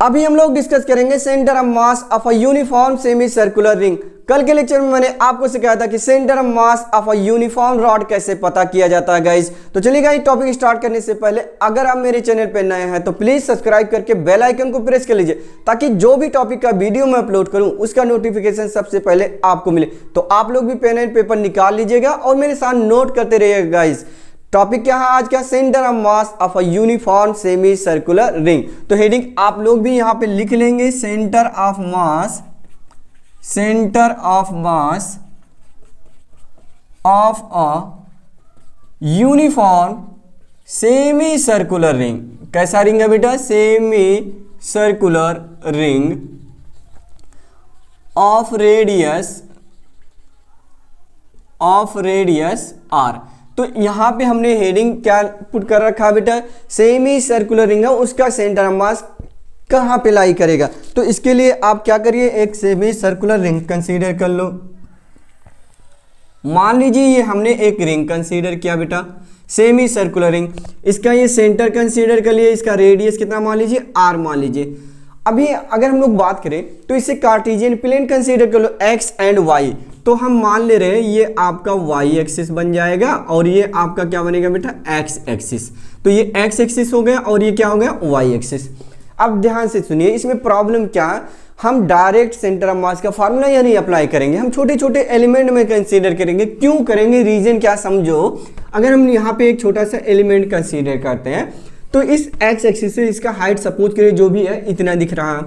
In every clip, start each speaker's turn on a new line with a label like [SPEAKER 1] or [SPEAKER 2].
[SPEAKER 1] अभी हम लोग डिस्कस करेंगे centre of mass of a uniform semi circular ring. कल के लेक्चर में मैंने आपको सिखाया था कि centre of mass of a uniform rod कैसे पता किया जाता है गाइस। तो चलिए गाइस, टॉपिक स्टार्ट करने से पहले अगर आप मेरे चैनल पर नए हैं तो प्लीज सब्सक्राइब करके बेल आइकन को प्रेस कर लीजिए, ताकि जो भी टॉपिक का वीडियो मैं अपलोड करूं उसका नोटिफिकेशन सबसे पहले आपको मिले। तो आप लोग भी पेन एंड पेपर निकाल लीजिएगा और मेरे साथ नोट करते रहिएगा गाइस। टॉपिक क्या है आज का? Centre of mass of a uniform semi circular ring. तो हेडिंग आप लोग भी यहां पे लिख लेंगे, centre of mass of a uniform semi circular ring. कैसा रिंग है बेटा? Semi circular ring of radius R. तो यहां पे हमने हेडिंग क्या पुट कर रखा है बेटा? सेमी सर्कुलर रिंग है, उसका सेंटर ऑफ मास कहां पे लाई करेगा। तो इसके लिए आप क्या करिए, एक सेमी सर्कुलर रिंग कंसीडर कर लो। मान लीजिए ये हमने एक रिंग कंसीडर किया बेटा, सेमी सर्कुलर रिंग। इसका ये सेंटर कंसीडर कर लिए, इसका रेडियस कितना मान लीजिए? आर मान लीजिए। अभी अगर हम लोग बात करें तो इसे कार्टेशियन प्लेन कंसीडर कर लो, एक्स एंड वाई। तो हम मान ले रहे हैं ये आपका वाई एक्सिस बन जाएगा और ये आपका क्या बनेगा बेटा? X axis. तो ये एक्स एक्सिस हो गया और ये क्या हो गया? Y axis. अब ध्यान से सुनिए, इसमें प्रॉब्लम क्या है, हम डायरेक्ट सेंटर ऑफ मास का फार्मूला या नहीं अप्लाई करेंगे, हम छोटे छोटे एलिमेंट में कंसीडर करेंगे। क्यों करेंगे? रीजन क्या समझो। अगर हम यहाँ पे एक छोटा सा एलिमेंट कंसीडर करते हैं तो इस एक्स एक्सिस से इसका हाइट सपोज करिए जो भी है इतना दिख रहा।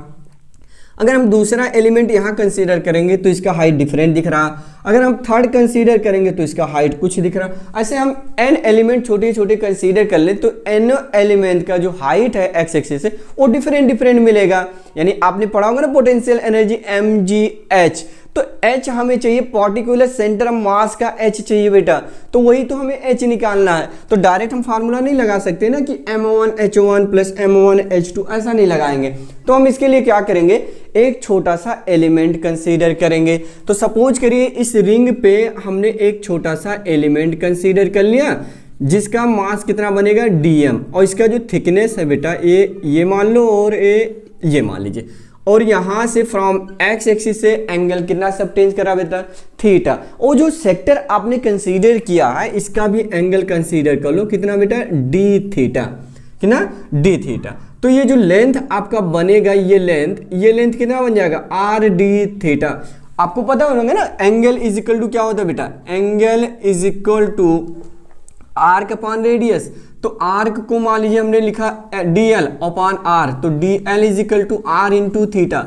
[SPEAKER 1] अगर हम दूसरा एलिमेंट यहाँ कंसीडर करेंगे तो इसका हाइट डिफरेंट दिख रहा। अगर हम थर्ड कंसीडर करेंगे तो इसका हाइट कुछ दिख रहा। ऐसे हम एन एलिमेंट छोटे छोटे कंसीडर कर लें तो एन एलिमेंट का जो हाइट है एक्स एक्सिस से वो डिफरेंट मिलेगा। यानी आपने पढ़ा होगा ना पोटेंशियल एनर्जी mgh। तो H हमें चाहिए, पर्टिकुलर सेंटर ऑफ मास का H चाहिए बेटा, तो वही तो हमें H निकालना है। तो डायरेक्ट हम फार्मूला नहीं लगा सकते ना कि m1h1 प्लस m1h2, ऐसा नहीं लगाएंगे। तो हम इसके लिए क्या करेंगे, एक छोटा सा एलिमेंट कंसीडर करेंगे। तो सपोज करिए इस रिंग पे हमने एक छोटा सा एलिमेंट कंसीडर कर लिया जिसका मास कितना बनेगा? dm, और इसका जो थिकनेस है बेटा ये मान लो और ये मान लीजिए। और यहां से फ्रॉम एक्स एक्सिस से एंगल कितना सबटेंज करा बेटा? थीटा। और जो सेक्टर आपने कंसीडर किया है इसका भी एंगल कंसीडर कर लो, कितना बेटा? D theta. कितना? D theta. तो ये जो लेंथ आपका बनेगा, ये लेंथ कितना बन जाएगा? R D theta. आपको पता होगा ना एंगल इज इक्वल टू क्या होता है बेटा? Angle is equal to arc upon radius. तो आर्क को मान लीजिए हमने लिखा dl अपॉन r, तो dl is equal to r into theta.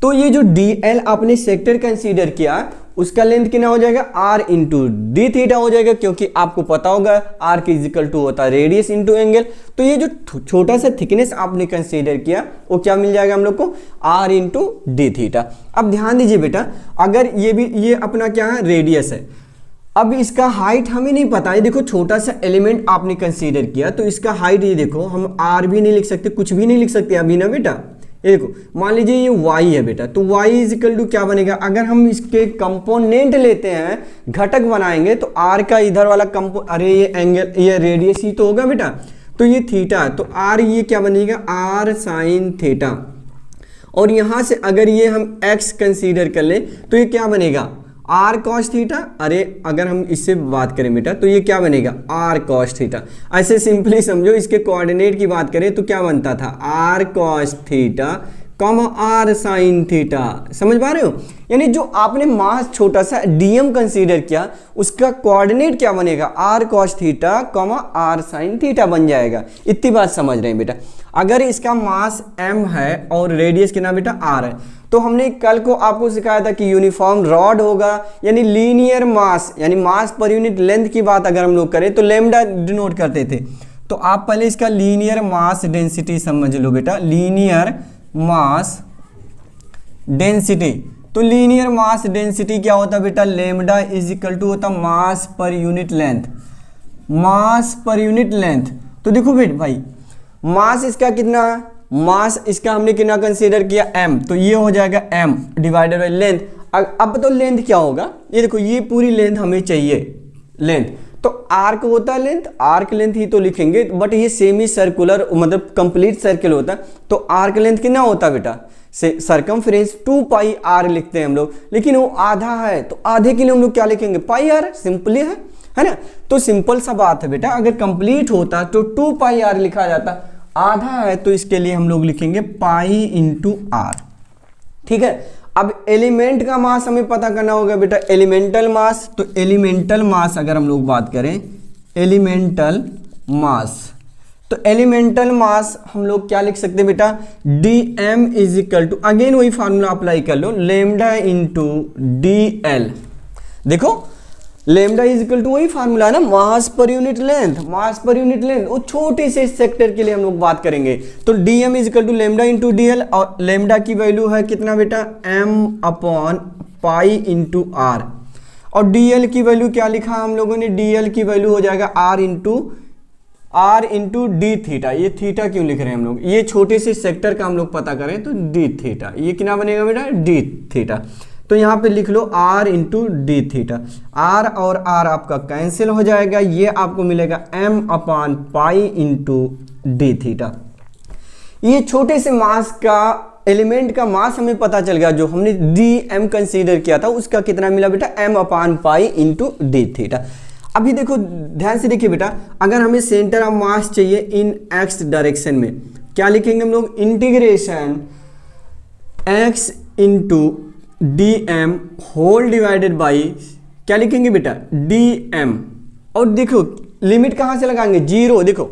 [SPEAKER 1] तो ये जो dl आपने सेक्टर कंसीडर किया उसका लेंथ कितना हो जाएगा? r इंटू डी थीटा हो जाएगा, क्योंकि आपको पता होगा r के इज इक्वल टू होता है रेडियस इंटू एंगल। तो ये जो छोटा सा थिकनेस आपने कंसीडर किया वो क्या मिल जाएगा हम लोग को? r into d theta. अब ध्यान दीजिए बेटा, अगर ये अपना क्या है? रेडियस है। अब इसका हाइट हमें नहीं पता है। देखो छोटा सा एलिमेंट आपने कंसीडर किया तो इसका हाइट ये देखो, हम आर भी नहीं लिख सकते, कुछ भी नहीं लिख सकते अभी ना बेटा। ये देखो मान लीजिए ये y है बेटा, तो y इज इक्वल टू क्या बनेगा? अगर हम इसके कंपोनेंट लेते हैं, घटक बनाएंगे, तो r का इधर वाला अरे ये एंगल, ये रेडियस ही तो होगा बेटा। तो ये थीटा, तो r ये क्या बनेगा? r sine theta. और यहां से अगर ये हम x कंसीडर कर ले तो ये क्या बनेगा? R cos theta. अरे अगर हम इससे बात करें बेटा तो ये क्या बनेगा? R cos theta. ऐसे सिंपली समझो, इसके कोऑर्डिनेट की बात करें तो क्या बनता था? R cos theta comma R sine theta. समझ पा रहे हो? यानी जो आपने मास छोटा सा dm कंसीडर किया उसका कोऑर्डिनेट क्या बनेगा? R cos theta comma R sine theta बन जाएगा। इतनी बात समझ रहे हैं बेटा। अगर इसका मास m है और रेडियस कितना बेटा? r है, तो हमने कल को आपको सिखाया था कि यूनिफॉर्म रॉड होगा, यानी लीनियर मास, यानी मास पर यूनिट लेंथ की बात अगर हम लोग करें तो लैम्डा डिनोट करते थे। तो आप पहले इसका लीनियर मास डेंसिटी समझ लो बेटा, लीनियर मास डेंसिटी। तो लीनियर मास डेंसिटी क्या होता है बेटा? लैम्डा इज इक्वल टू होता मास पर यूनिट लेंथ। मास पर यूनिट लेंथ। तो देखो बेटा भाई, मास इसका कितना? मास इसका हमने कितना कंसीडर किया? m, तो ये हो जाएगा m डिवाइडेड बाई लेंथ। अब तो लेंथ क्या होगा? ये देखो, ये पूरी लेंथ हमें चाहिए लेंथ, तो आर्क होता है लेंथ, आर्क लेंथ ही तो लिखेंगे, बट ये सेमी सर्कुलर मतलब कंप्लीट सर्कल होता है, तो आर्क लेंथ कितना होता है बेटा, सरकमफ्रेंस 2 पाई आर लिखते हैं हम लोग, लेकिन वो आधा है तो आधे के लिए हम लोग क्या लिखेंगे, पाई आर, सिंपली है ना। तो सिंपल सा बात है बेटा, अगर कंप्लीट होता तो 2 पाई आर लिखा जाता, आधा है तो इसके लिए हम लोग लिखेंगे पाई इंटू आर, ठीक है। अब एलिमेंट का मास हमें पता करना होगा बेटा, एलिमेंटल मास, तो एलिमेंटल मास अगर हम लोग बात करें, एलिमेंटल मास, तो एलिमेंटल मास हम लोग क्या लिख सकते हैं बेटा, dm is equal to, again वही फार्मूला अप्लाई कर लो, लेमडा इंटू dl। देखो लेमडा इज इक्वल टू वही फार्मूला है ना, मास पर यूनिट लेंथ, मास पर यूनिट लेंथ, वो छोटे से सेक्टर के लिए हम लोग बात करेंगे, तो dm is equal to lambda into dl, और लेमडा की वैल्यू है कितना बेटा, m upon pi into R, और dl की वैल्यू क्या लिखा हम लोगों ने, dl की वैल्यू हो जाएगा r इंटू डी थीटा। ये थीटा क्यों लिख रहे हैं हम लोग, ये छोटे से सेक्टर का हम लोग पता करें तो डी थीटा, ये कितना बनेगा बेटा, डी थीटा, तो यहाँ पे लिख लो r into d theta, r और r आपका कैंसिल हो जाएगा, ये आपको मिलेगा m upon pi into d theta. ये छोटे से मास का, एलिमेंट का मास हमें पता चल गया, जो हमने dm कंसीडर किया था उसका कितना मिला बेटा, m upon pi into d theta. अभी देखो ध्यान से देखिए बेटा, अगर हमें सेंटर ऑफ मास चाहिए इन x डायरेक्शन में, क्या लिखेंगे हम लोग, integration x into D M whole divided by, क्या लिखेंगे बेटा, dm, और देखो लिमिट कहाँ से लगाएंगे, जीरो। देखो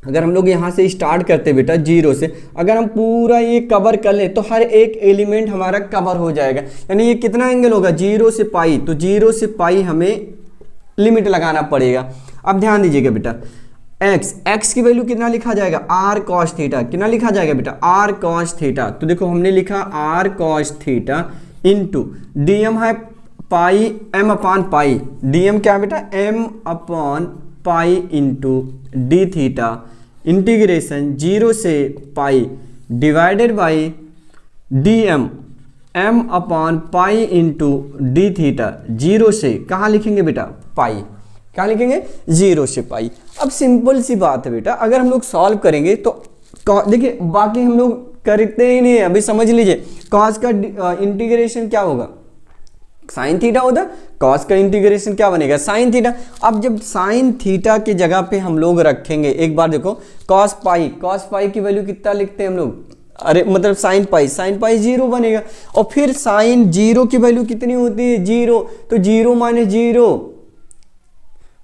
[SPEAKER 1] अगर हम लोग यहाँ से स्टार्ट करते बेटा जीरो से, अगर हम पूरा ये कवर कर ले तो हर एक एलिमेंट हमारा कवर हो जाएगा, यानी ये कितना एंगल होगा, 0 से पाई, तो 0 से पाई हमें लिमिट लगाना पड़ेगा। अब ध्यान दीजिएगा बेटा, x की वैल्यू कितना लिखा जाएगा, r cos थीटा, कितना लिखा जाएगा बेटा, r cos थीटा, तो देखो हमने लिखा r cos theta into dm है पाई m अपान पाई, dm क्या बेटा, m upon pi into d theta, integration 0 से pi divided by dm m upon pi into d theta, 0 से कहाँ लिखेंगे बेटा, पाई, क्या लिखेंगे, 0 से पाई। अब सिंपल सी बात है बेटा, अगर हम लोग सॉल्व करेंगे तो देखिए बाकी हम लोग करते ही नहीं है, अभी समझ लीजिए कॉस का इंटीग्रेशन क्या होगा, साइन थीटा होता, कॉस का इंटीग्रेशन क्या बनेगा, साइन थीटा। अब जब साइन थीटा की जगह पे हम लोग रखेंगे, एक बार देखो कॉस पाई की वैल्यू कितना लिखते हैं हम लोग, अरे मतलब साइन पाई 0 बनेगा, और फिर साइन 0 की वैल्यू कितनी होती है, 0, तो 0 माइनस 0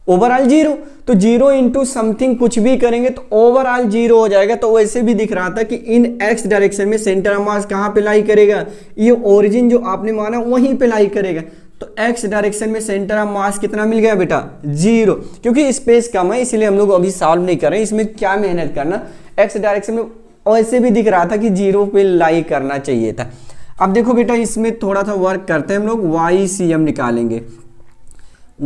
[SPEAKER 1] ओवरऑल 0, तो 0 इंटू समथिंग कुछ भी करेंगे तो ओवरऑल 0 हो जाएगा। तो वैसे भी दिख रहा था कि इन x डायरेक्शन में सेंटर ऑफ मास कहाँ पे लाई करेगा, ये ओरिजिन जो आपने माना वहीं पे लाई करेगा, तो x डायरेक्शन में सेंटर ऑफ मास कितना मिल गया बेटा, 0, क्योंकि स्पेस कम है इसलिए हम लोग अभी सॉल्व नहीं कर रहे हैं, इसमें क्या मेहनत करना, x डायरेक्शन में वैसे भी दिख रहा था कि 0 पे लाई करना चाहिए था। अब देखो बेटा इसमें थोड़ा सा वर्क करते हैं हम लोग, YCM निकालेंगे,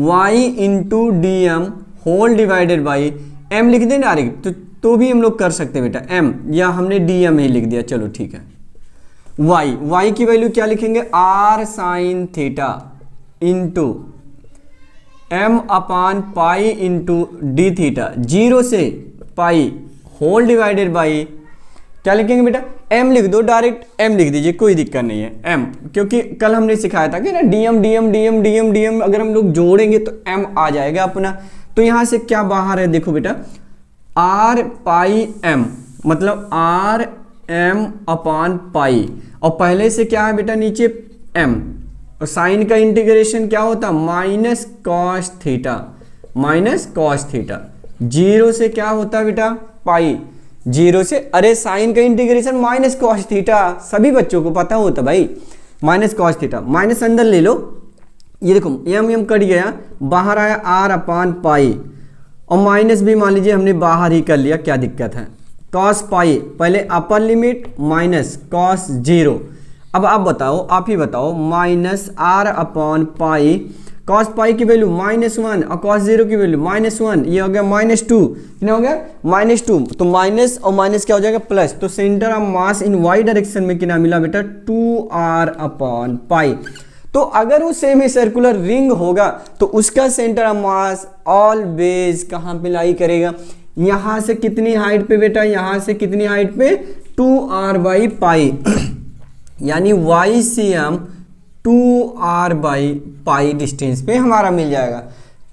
[SPEAKER 1] y into D M whole divided by m लिख दें डायरेक्ट, तो भी हम लोग कर सकते हैं बेटा m, या हमने dm ही लिख दिया, चलो ठीक है। y की वैल्यू क्या लिखेंगे, r sine theta into m upon pi into d theta, 0 से पाई होल डिवाइडेड बाई, क्या लिखेंगे बेटा, m लिख दो डायरेक्ट, m लिख दीजिए कोई दिक्कत नहीं है m, क्योंकि कल हमने सिखाया था कि ना dm अगर हम लोग जोड़ेंगे तो m आ जाएगा अपना। तो यहाँ से क्या बाहर है, देखो बेटा r पाई m, मतलब r m अपान पाई, और पहले से क्या है बेटा नीचे m, और साइन का इंटीग्रेशन क्या होता, माइनस कॉस थीटा, 0 से क्या होता बेटा, पाई, 0 से, अरे साइन का इंटीग्रेशन माइनस कॉस थीटा, सभी बच्चों को पता होता भाई, माइनस कॉस थीटा, माइनस अंदर ले लो, ये देखो m कट गया, बाहर आया r अपान पाई, और माइनस भी मान लीजिए हमने बाहर ही कर लिया, क्या दिक्कत है, कॉस पाई, पहले अपर लिमिट माइनस कॉस 0, अब आप बताओ, आप ही बताओ, माइनस r अपान पाई, कॉस पाई की वैल्यू -1 और कॉस 0 की वैल्यू -1, ये हो गया -2, कितना हो गया, -2, तो माइनस और माइनस क्या हो जाएगा, प्लस, तो centre of mass in y direction में कितना मिला बेटा, 2r अपान पाई। तो अगर वो सेमी सर्कुलर रिंग होगा तो उसका सेंटर ऑफ मास ऑलवेज कहाँ पे लाई करेगा, यहां से कितनी हाइट पे बेटा, यहां से कितनी हाइट पे 2r/पाई यानी YCM 2r/पाई डिस्टेंस पे हमारा मिल जाएगा।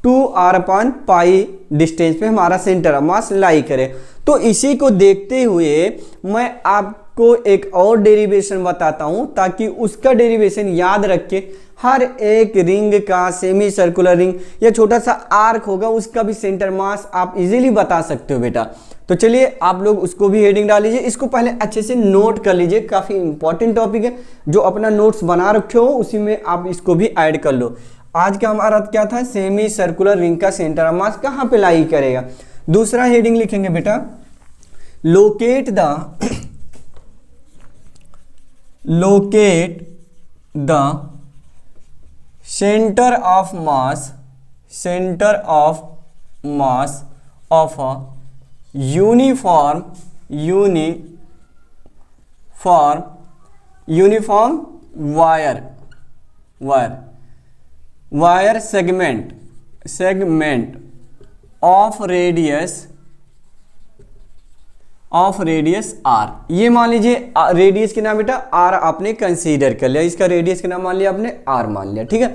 [SPEAKER 1] 2r/पाई डिस्टेंस पे हमारा सेंटर ऑफ मास लाई करे। तो इसी को देखते हुए मैं आपको एक और डेरिवेशन बताता हूं ताकि उसका डेरिवेशन याद रख के हर एक रिंग का, सेमी सर्कुलर रिंग या छोटा सा आर्क होगा, उसका भी सेंटर मास आप इजीली बता सकते हो बेटा। तो चलिए आप लोग उसको भी हेडिंग डाल लीजिए, इसको पहले अच्छे से नोट कर लीजिए, काफी इंपॉर्टेंट टॉपिक है। जो अपना नोट्स बना रखे हो उसी में आप इसको भी ऐड कर लो। आज का हमारा क्या था, सेमी सर्कुलर रिंग का सेंटर ऑफ मास कहां पे लाई करेगा। दूसरा हेडिंग लिखेंगे बेटा, locate the centre of mass of a uniform wire segment of radius R. ये मान लीजिए रेडियस के नाम बेटा आर आपने कंसीडर कर लिया, इसका रेडियस के नाम मान लिया आपने आर मान लिया, ठीक है।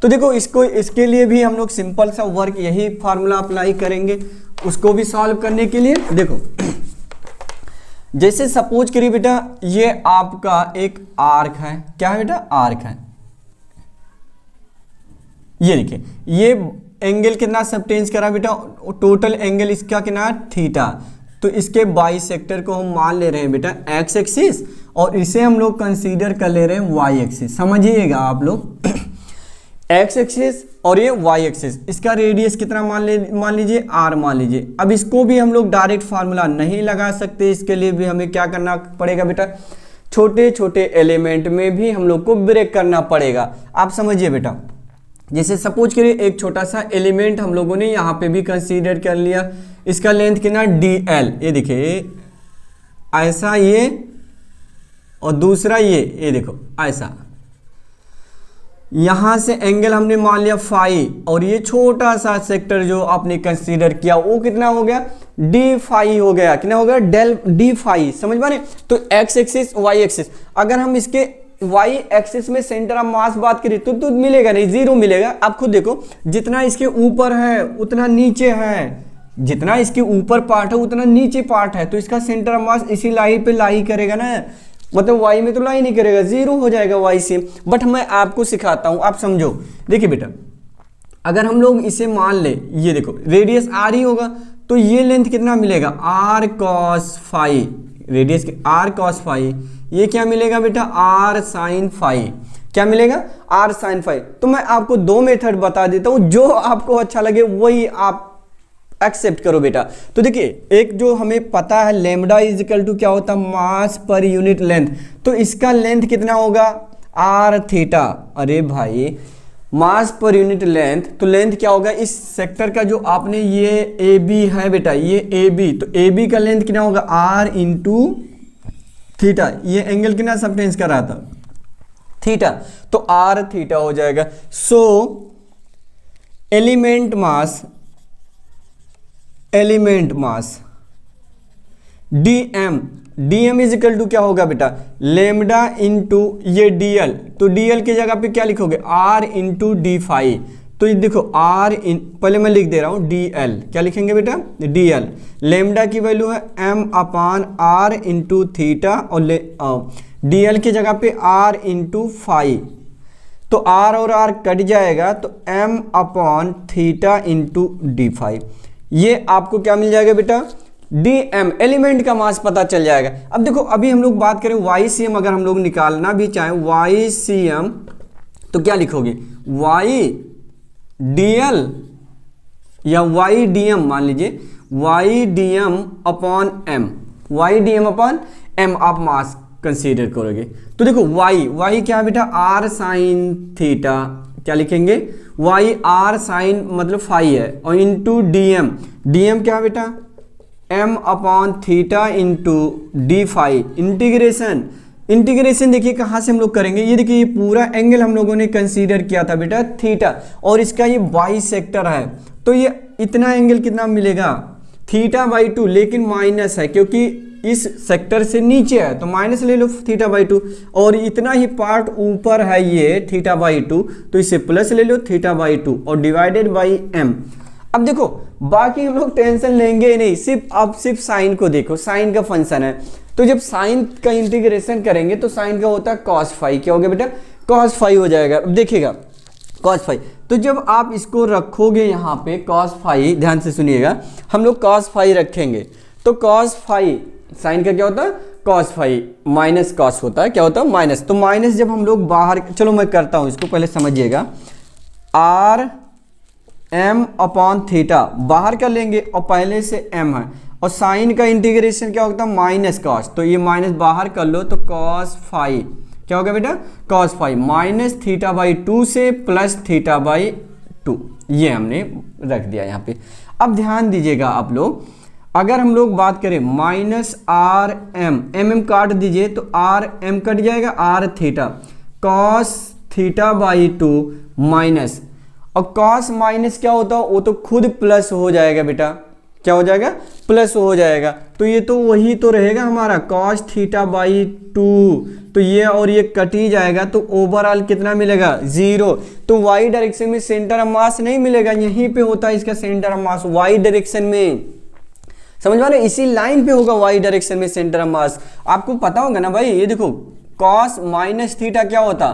[SPEAKER 1] तो देखो इसके लिए भी हम लोग सिंपल सा वर्क यही फार्मूला अप्लाई करेंगे उसको भी सॉल्व करने के लिए। देखो जैसे सपोज करिए बेटा ये आपका एक आर्क है, क्या है बेटा, आर्क है। ये देखिए ये एंगल कितना सबटेंस करा बेटा, टोटल एंगल इसका कितना थीटा। तो इसके बाइसेक्टर को हम मान ले रहे हैं बेटा एक्स एक्सिस और इसे हम लोग कंसीडर कर ले रहे हैं वाई एक्सिस। समझिएगा आप लोग एक्स एक्सिस और ये वाई एक्सिस, इसका रेडियस कितना मान लीजिए आर मान लीजिए। अब इसको भी हम लोग डायरेक्ट फार्मूला नहीं लगा सकते, इसके लिए भी हमें क्या करना पड़ेगा बेटा, छोटे छोटे एलिमेंट में भी हम लोग को ब्रेक करना पड़ेगा। आप समझिए बेटा, जैसे सपोज करिए एक छोटा सा एलिमेंट हम लोगों ने यहाँ पे भी कंसीडर कर लिया, इसका लेंथ कितना DL, ये देखिए ऐसा ये और दूसरा ये देखो ऐसा। यहां से एंगल हमने मान लिया फाई और ये छोटा सा सेक्टर जो आपने कंसीडर किया वो कितना हो गया D फाई हो गया, कितना हो गया डेल D फाई। समझ पाए। तो एक्स एक्सिस वाई एक्सिस, अगर हम इसके वाई एक्सिस में सेंटर ऑफ मास बात करें तो मिलेगा नहीं, जीरो मिलेगा। आप खुद देखो जितना इसके ऊपर है उतना नीचे है, जितना इसके ऊपर पार्ट है उतना नीचे पार्ट है, तो इसका सेंटर ऑफ मास इसी लाइन पे लाई करेगा ना, मतलब वाई में तो लाई नहीं करेगा, जीरो हो जाएगा वाई से। बट मैं आपको सिखाता हूं, आप समझो। देखिए बेटा अगर हम लोग इसे मान ले, ये देखो रेडियस आर ही होगा तो ये लेंथ कितना मिलेगा आर कॉस फाई, रेडियस के आर कॉस फाई, ये क्या मिलेगा बेटा आर साइन फाई, क्या मिलेगा आर साइन फाई। तो मैं आपको दो मेथड बता देता हूं, जो आपको अच्छा लगे वही आप एक्सेप्ट करो बेटा। तो देखिए एक जो हमें पता है लैम्डा इज इक्वल टू क्या होता है मास पर यूनिट लेंथ, तो इसका लेंथ कितना होगा आर थीटा। अरे भाई मास पर यूनिट लेंथ, तो लेंथ क्या होगा इस सेक्टर का, जो आपने ये ए बी है बेटा, ये ए बी, तो ए बी का लेंथ कितना होगा आर इंटू थीटा। ये एंगल कितना सबटेंस कर रहा था थीटा, तो आर थीटा हो जाएगा। So element mass dm is equal to क्या होगा बेटा लेमडा इंटू ये dl, तो dl की जगह पे क्या लिखोगे r इंटू डी फाई। तो ये देखो r पहले मैं लिख दे रहा हूं dl, क्या लिखेंगे बेटा dl, लेमडा की वैल्यू है m upon r into theta और dl की जगह पे r इंटू फाई, तो r और r कट जाएगा तो m upon theta into D phi. ये आपको क्या मिल जाएगा बेटा dm, एलिमेंट का मास पता चल जाएगा। अब देखो अभी हम लोग बात करें YCM, अगर हम लोग निकालना भी चाहें YCM तो क्या लिखोगे YDL या YDM, मान लीजिए YDM upon M, YDM upon M आप मास कंसीडर करोगे। तो देखो y क्या है बेटा r साइन थीटा, क्या लिखेंगे y r साइन मतलब फाई है, और इंटू dm क्या है बेटा m upon theta into D phi, integration integration देखिए कहाँ से हम लोग करेंगे, ये देखिए ये पूरा एंगल हम लोगों ने कंसीडर किया था बेटा थीटा, और इसका ये बाई सेक्टर है, तो ये इतना एंगल कितना मिलेगा थीटा बाई 2, लेकिन माइनस है क्योंकि इस सेक्टर से नीचे है तो माइनस ले लो थीटा बाई 2, और इतना ही पार्ट ऊपर है ये थीटा बाई 2, तो इसे प्लस ले लो थीटा बाई 2 और डिवाइडेड बाई m। अब देखो बाकी हम लोग टेंशन लेंगे नहीं, सिर्फ साइन को देखो, साइन का फंक्शन है, तो जब साइन का इंटीग्रेशन करेंगे तो साइन का होता है कॉस फाई, क्या हो गया बेटा कॉस फाई हो जाएगा। अब देखिएगा कॉस फाई, तो जब आप इसको रखोगे यहाँ पे कॉस फाई, ध्यान से सुनिएगा, हम लोग कॉस फाई रखेंगे तो कॉस फाई साइन का क्या होता है कॉस फाई माइनस कॉस होता है, क्या होता है माइनस, तो माइनस जब हम लोग बाहर, चलो मैं करता हूँ इसको पहले समझिएगा, आर एम अपॉन थीटा बाहर कर लेंगे और पहले से m है, और साइन का इंटीग्रेशन क्या होता है माइनस कॉस, तो ये माइनस बाहर कर लो तो कॉस फाई क्या होगा बेटा cos phi minus theta by 2 से प्लस थीटा बाई 2, ये हमने रख दिया यहाँ पे। अब ध्यान दीजिएगा आप लोग, अगर हम लोग बात करें माइनस आर एम काट दीजिए तो आर एम कट जाएगा, R theta cos theta by 2 minus, और कॉस माइनस क्या होता है वो तो खुद प्लस हो जाएगा बेटा, क्या हो जाएगा प्लस हो जाएगा, तो ये तो वही तो रहेगा हमारा कॉस थीटा बाई 2, तो ये और ये कट ही जाएगा, तो ओवरऑल कितना मिलेगा 0, तो वाई डायरेक्शन में सेंटर ऑफ मास नहीं मिलेगा, यहीं पे होता है इसका centre of mass Y direction में, समझ पा रहे, इसी लाइन पे होगा वाई डायरेक्शन में सेंटर ऑफ मास। आपको पता होगा ना भाई, ये देखो कॉस माइनस थीटा क्या होता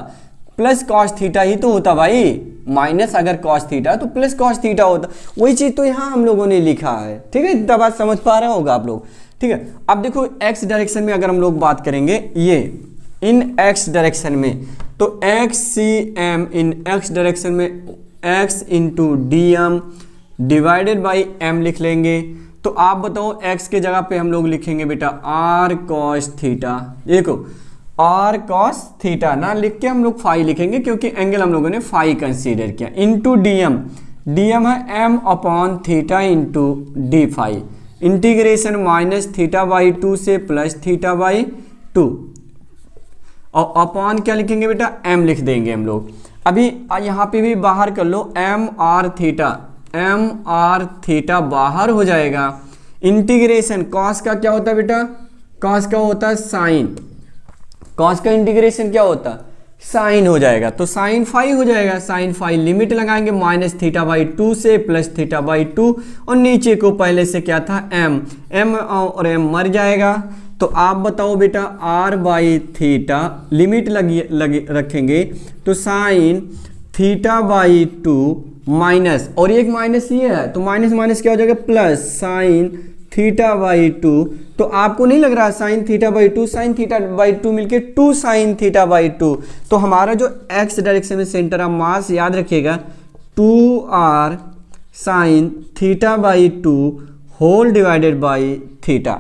[SPEAKER 1] प्लस कॉस थीटा ही तो होता भाई, माइनस अगर कॉस थीटा तो प्लस कॉस थीटा होता, वही चीज तो यहाँ हम लोगों ने लिखा है, ठीक है, इतना बात समझ पा रहे होगा आप लोग, ठीक है। अब देखो एक्स डायरेक्शन में अगर हम लोग बात करेंगे, ये इन एक्स डायरेक्शन में, तो X C M in X direction में X into D M divided by M लिख लेंगे, तो आप बताओ x के जगह पे हम लोग लिखेंगे बेटा r cos थीटा, देखो r cos थीटा ना लिख के हम लोग फाई लिखेंगे क्योंकि एंगल हम लोगों ने फाई कंसीडर किया, इंटू डीएम है m upon theta into D phi, integration minus theta by 2 से प्लस थीटा बाई 2, और अपॉन क्या लिखेंगे बेटा m लिख देंगे हम लोग। अभी यहाँ पे भी बाहर कर लो एम आर थीटा बाहर हो जाएगा, इंटीग्रेशन कॉस का क्या होता है बेटा कॉस का होता है साइन, कॉस का इंटीग्रेशन क्या होता है साइन हो जाएगा, तो साइन फाई हो जाएगा, साइन फाई लिमिट लगाएंगे माइनस थीटा बाई 2 से प्लस थीटा बाई 2, और नीचे को पहले से क्या था m और m मर जाएगा, तो आप बताओ बेटा r बाई थीटा लिमिट रखेंगे तो साइन थीटा बाई 2 माइनस, और एक माइनस ये है तो माइनस माइनस क्या हो जाएगा प्लस साइन थीटा बाई 2, तो आपको नहीं लग रहा sign theta by 2 sign theta by 2 मिलके 2 साइन थीटा बाई 2, तो हमारा जो एक्स डायरेक्शन में सेंटर ऑफ मास याद रखिएगा 2r sine theta by 2 whole divided by theta,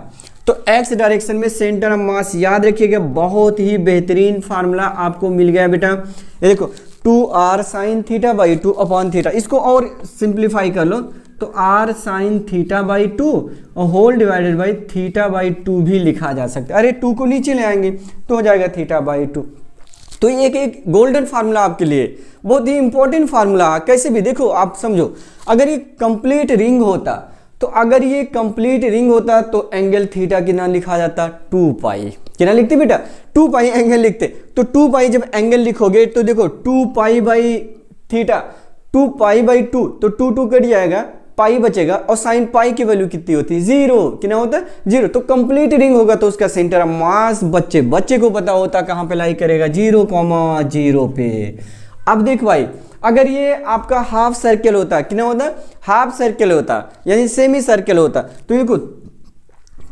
[SPEAKER 1] तो एक्स डायरेक्शन में सेंटर ऑफ मास याद रखिएगा, बहुत ही बेहतरीन फार्मूला आपको मिल गया बेटा। ये देखो 2r sine theta by 2 upon theta, इसको और सिंप्लीफाई कर लो तो r साइन थीटा बाई 2 और whole divided by theta by 2 भी लिखा जा सकता है, अरे 2 को नीचे ले आएंगे तो हो जाएगा थीटा बाई 2, तो ये एक गोल्डन फार्मूला आपके लिए, बहुत ही इंपॉर्टेंट फार्मूला, कैसे भी देखो आप समझो, अगर ये कंप्लीट रिंग होता, तो अगर ये कंप्लीट रिंग होता तो एंगल थीटा कितना लिखा जाता 2 पाई, कितना लिखते बेटा 2 पाई एंगल लिखते, तो 2 पाई जब एंगल लिखोगे तो देखो 2 pi by theta 2 pi by 2, तो 2 कट जाएगा पाई बचेगा, और साइन पाई की वैल्यू कितनी होती है 0, कितना होता है 0, तो कंप्लीट रिंग होगा तो उसका सेंटर ऑफ मास बच्चे को पता होता कहाँ पे लाई करेगा 0,0 पे। अब देख भाई अगर ये आपका हाफ सर्कल होता, कितना होता हाफ सर्कल होता यानी सेमी सर्कल होता, तो ये कुछ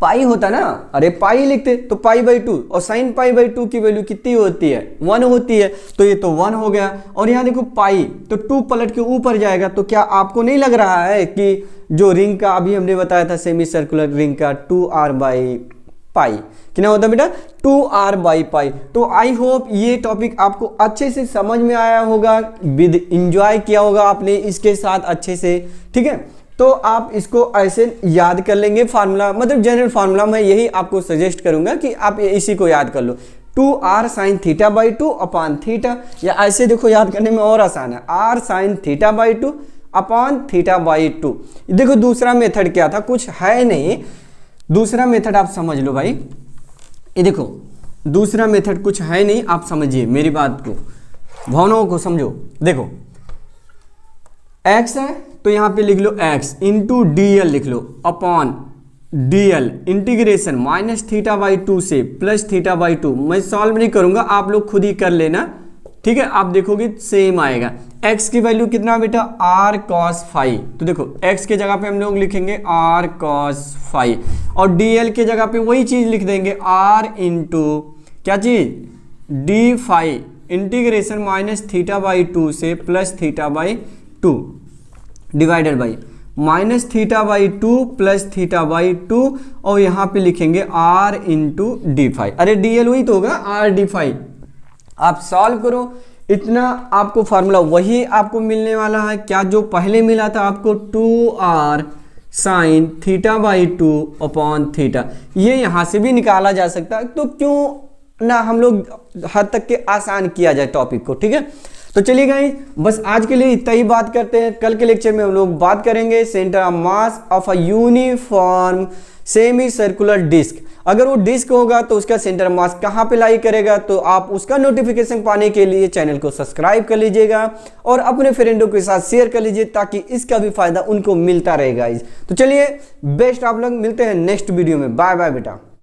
[SPEAKER 1] पाई होता ना, अरे पाई लिखते तो पाई बाई 2, और साइन पाई बाई 2 की वैल्यू कितनी होती है 1 होती है, तो ये तो 1 हो गया, और यहाँ देखो पाई तो 2 पलट के ऊपर जाएगा, तो क्या आपको नहीं लग रहा है कि जो रिंग का अभी हमने बताया था सेमी सर्कुलर रिंग का 2r बाई पाई कितना होता है बेटा 2r बाई पाई। तो आई होप ये टॉपिक आपको अच्छे से समझ में आया होगा, विद इंजॉय किया होगा आपने इसके साथ अच्छे से, ठीक है, तो आप इसको ऐसे याद कर लेंगे फार्मूला, मतलब जनरल फार्मूला मैं यही आपको सजेस्ट करूंगा कि आप इसी को याद कर लो, 2r sine theta by 2 upon theta, या ऐसे देखो याद करने में और आसान है, r sign theta by 2 upon theta by 2। देखो दूसरा मेथड क्या था, कुछ है नहीं, दूसरा मेथड आप समझ लो भाई, ये देखो दूसरा मेथड कुछ है नहीं, आप समझिए मेरी बात को, भावनाओं को समझो। देखो x है तो यहाँ पे लिख लो x इंटू डी एल लिख लो upon d L integration minus theta by 2 से प्लस थीटा बाई 2। मैं सॉल्व नहीं करूंगा, आप लोग खुद ही कर लेना, ठीक है, आप देखोगे सेम आएगा। x की वैल्यू कितना बेटा r cos फाई, तो देखो x के जगह पे हम लोग लिखेंगे r cos फाई, और dl के जगह पे वही चीज लिख देंगे r इंटू क्या चीज D phi integration minus theta by 2 से plus theta by 2 divided by minus theta by 2 plus theta by 2, और यहाँ पे लिखेंगे r इंटू डी फाई। अरे dl वही तो होगा r डी फाई। आप सॉल्व करो, इतना आपको फार्मूला वही आपको मिलने वाला है, क्या जो पहले मिला था आपको 2r sine theta by 2 upon theta, ये यहाँ से भी निकाला जा सकता है, तो क्यों ना हम लोग हद तक के आसान किया जाए टॉपिक को, ठीक है। तो चलिए गाइस, बस आज के लिए इतना ही बात करते हैं, कल के लेक्चर में हम लोग बात करेंगे centre of mass of a uniform semi circular disc. अगर वो डिस्क होगा तो उसका सेंटर मास कहाँ पे लाई करेगा, तो आप उसका नोटिफिकेशन पाने के लिए चैनल को सब्सक्राइब कर लीजिएगा और अपने फ्रेंडों के साथ शेयर कर लीजिए, ताकि इसका भी फायदा उनको मिलता रहेगा। तो चलिए बेस्ट, आप लोग मिलते हैं नेक्स्ट वीडियो में, बाय बाय बेटा।